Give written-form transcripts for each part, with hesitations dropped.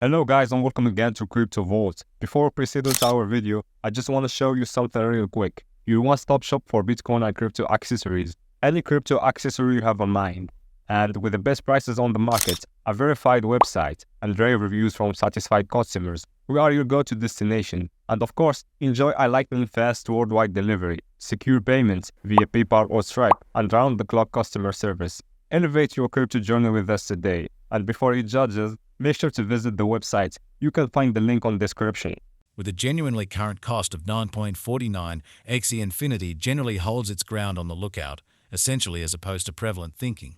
Hello guys and welcome again to Crypto Vault. Before proceeding to our video, I just want to show you something real quick. Your one-stop shop for Bitcoin and crypto accessories. Any crypto accessory you have in mind. And with the best prices on the market, a verified website, and rave reviews from satisfied customers, we are your go-to destination. And of course, enjoy a lightning fast worldwide delivery, secure payments via PayPal or Stripe, and round-the-clock customer service. Elevate your crypto journey with us today. And before you judge us, make sure to visit the website. You can find the link on description. With a genuinely current cost of 9.49, Axie Infinity generally holds its ground on the lookout, essentially as opposed to prevalent thinking.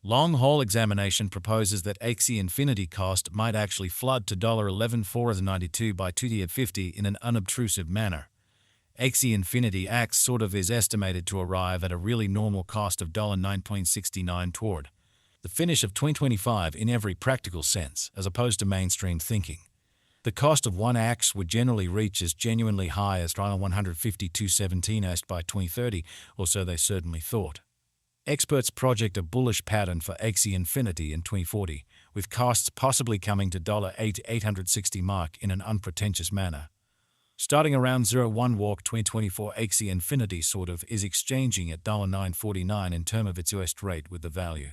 Long-haul examination proposes that Axie Infinity cost might actually flood to $11.492 by 2050 in an unobtrusive manner. Axie Infinity Axe sort of is estimated to arrive at a really normal cost of $9.69 toward the finish of 2025 in every practical sense, as opposed to mainstream thinking. The cost of one axe would generally reach as genuinely high as $152.17 by 2030, or so they certainly thought. Experts project a bullish pattern for Axie Infinity in 2040, with costs possibly coming to $860 mark in an unpretentious manner. Starting around 01 walk 2024, Axie Infinity sort of is exchanging at $9.49 in term of its US rate with the value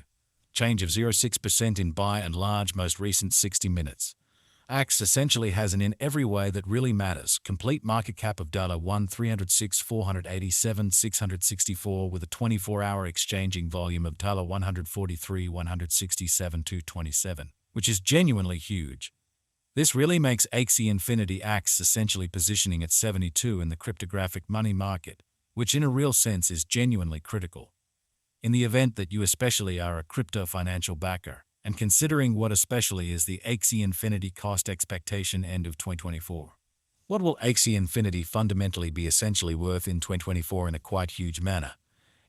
change of 0.6% in by and large most recent 60 minutes. Axe essentially has an in every way that really matters complete market cap of $1,306,487,664 with a 24-hour exchanging volume of $143,167,227, which is genuinely huge. This really makes Axie Infinity Axe essentially positioning at 72 in the cryptographic money market, which in a real sense is genuinely critical. In the event that you especially are a crypto financial backer, and considering what especially is the Axie Infinity cost expectation end of 2024. What will Axie Infinity fundamentally be essentially worth in 2024 in a quite huge manner?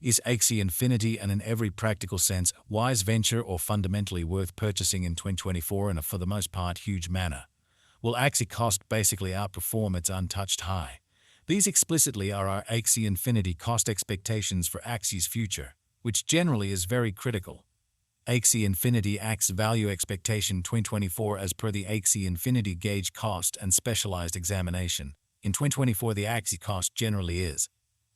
Is Axie Infinity and in every practical sense wise venture or fundamentally worth purchasing in 2024 in a for the most part huge manner? Will Axie cost basically outperform its untouched high? These explicitly are our Axie Infinity cost expectations for Axie's future, which generally is very critical. Axie Infinity Axe Value Expectation 2024 as per the Axie Infinity Gauge Cost and Specialized Examination. In 2024 the Axie cost generally is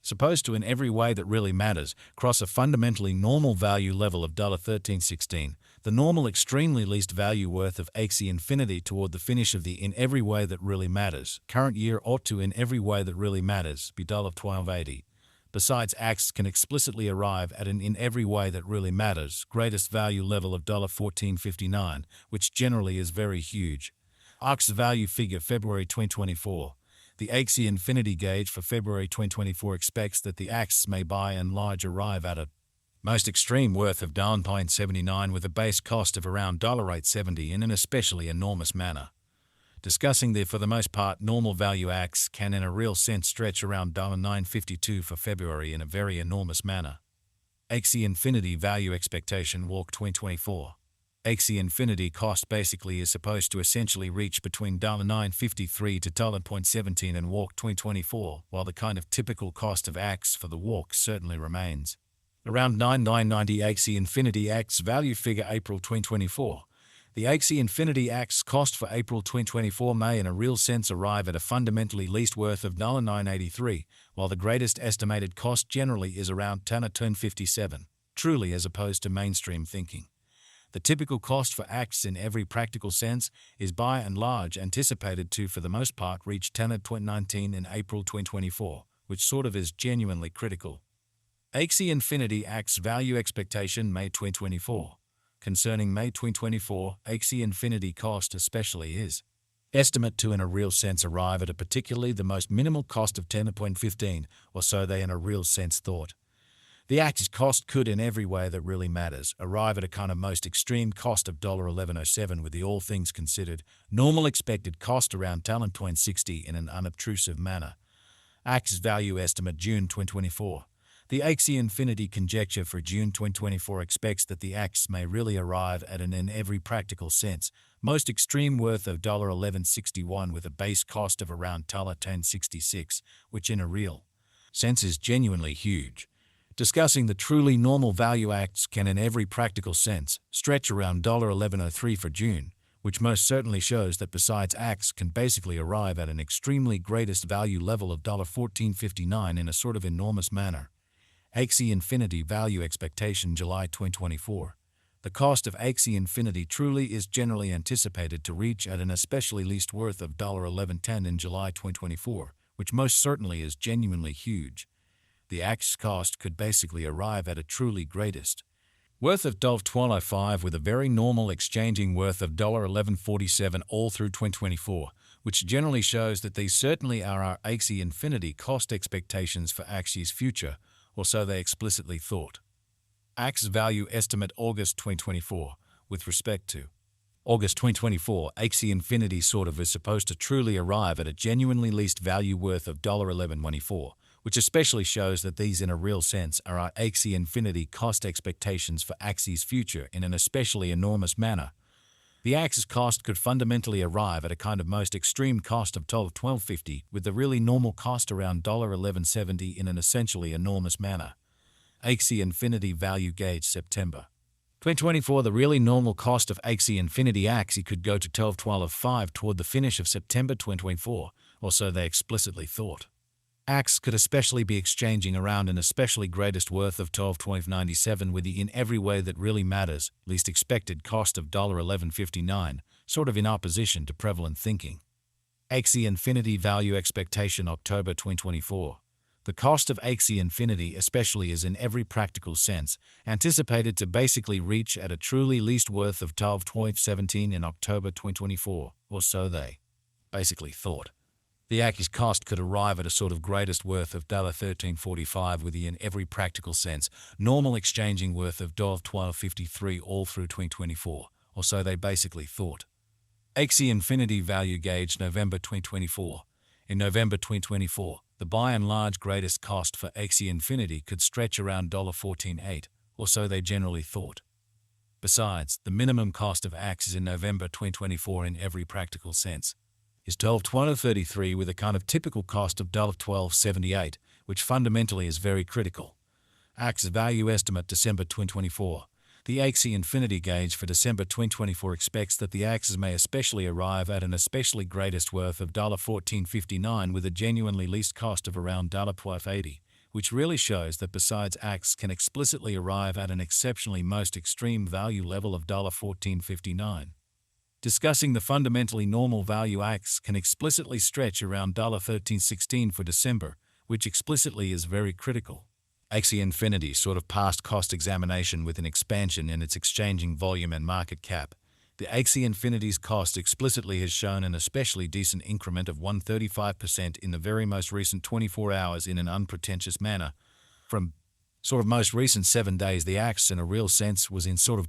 supposed to in every way that really matters cross a fundamentally normal value level of $13.16, the normal extremely least value worth of Axie Infinity toward the finish of the in every way that really matters. Current year ought to in every way that really matters be $12.80. Besides, Axe can explicitly arrive at an in every way that really matters greatest value level of $14.59, which generally is very huge. Axe value figure February 2024. The Axie Infinity Gauge for February 2024 expects that the Axe may by and large arrive at a most extreme worth of $9.79 with a base cost of around $8.70 in an especially enormous manner. Discussing the for the most part normal value Axe can in a real sense stretch around $9.52 for February in a very enormous manner. Axie Infinity Value Expectation Walk 2024. Axie Infinity cost basically is supposed to essentially reach between $9.53 to $10.17 in Walk 2024, while the kind of typical cost of Axe for the walk certainly remains around $9.90. Axie Infinity Axe Value Figure April 2024. The Axie Infinity Axe cost for April 2024 may in a real sense arrive at a fundamentally least worth of $9.83, while the greatest estimated cost generally is around $10.57, truly as opposed to mainstream thinking. The typical cost for Axe in every practical sense is by and large anticipated to for the most part reach $10.19 in April 2024, which sort of is genuinely critical. Axie Infinity Axe Value Expectation May 2024. Concerning May 2024, Axie Infinity cost especially is estimate to in a real sense arrive at a particularly the most minimal cost of $10.15, or so they in a real sense thought. The Axie cost could in every way that really matters arrive at a kind of most extreme cost of $11.07 with the all things considered normal expected cost around $10.60 in an unobtrusive manner. Axie value estimate June 2024. The Axie Infinity conjecture for June 2024 expects that the Axe may really arrive at an in every practical sense most extreme worth of $11.61 with a base cost of around $10.66, which in a real sense is genuinely huge. Discussing the truly normal value Axe can in every practical sense stretch around $11.03 for June, which most certainly shows that besides Axie can basically arrive at an extremely greatest value level of $14.59 in a sort of enormous manner. Axie Infinity Value Expectation July 2024. The cost of Axie Infinity truly is generally anticipated to reach at an especially least worth of $11.10 in July 2024, which most certainly is genuinely huge. The Axie cost could basically arrive at a truly greatest worth of $12.25 with a very normal exchanging worth of $11.47 all through 2024, which generally shows that these certainly are our Axie Infinity cost expectations for Axie's future, or so they explicitly thought. Axie Value Estimate August 2024. With respect to August 2024, Axie Infinity sort of is supposed to truly arrive at a genuinely least value worth of $11.24, which especially shows that these in a real sense are our Axie Infinity cost expectations for Axie's future in an especially enormous manner. The Axie cost could fundamentally arrive at a kind of most extreme cost of $12.50, with the really normal cost around $11.70 in an essentially enormous manner. Axie Infinity Value Gauge September 2024. The really normal cost of Axie Infinity Axie could go to $12.5 toward the finish of September 2024, or so they explicitly thought. Axie could especially be exchanging around an especially greatest worth of $12.97 with the in every way that really matters, least expected cost of $11.59, sort of in opposition to prevalent thinking. Axie Infinity Value Expectation October 2024. The cost of Axie Infinity especially is in every practical sense anticipated to basically reach at a truly least worth of $12.17 in October 2024, or so they basically thought. The Axie cost could arrive at a sort of greatest worth of $13.45 with the in every practical sense normal exchanging worth of $12.53 all through 2024, or so they basically thought. Axie Infinity Value Gauge November 2024. In November 2024, the by and large greatest cost for Axie Infinity could stretch around $14.8, or so they generally thought. Besides, the minimum cost of Axie in November 2024 in every practical sense is $12.33 with a kind of typical cost of $12.78, which fundamentally is very critical. Axie Value Estimate December 2024. The Axie Infinity Gauge for December 2024 expects that the Axie may especially arrive at an especially greatest worth of $14.59 with a genuinely least cost of around $12.80, which really shows that besides Axie can explicitly arrive at an exceptionally most extreme value level of $14.59. Discussing the fundamentally normal value Axie can explicitly stretch around $13.16 for December, which explicitly is very critical. Axie Infinity sort of passed cost examination with an expansion in its exchanging volume and market cap. The Axie Infinity's cost explicitly has shown an especially decent increment of 135% in the very most recent 24 hours in an unpretentious manner. From sort of most recent 7 days, the Axie in a real sense was in sort of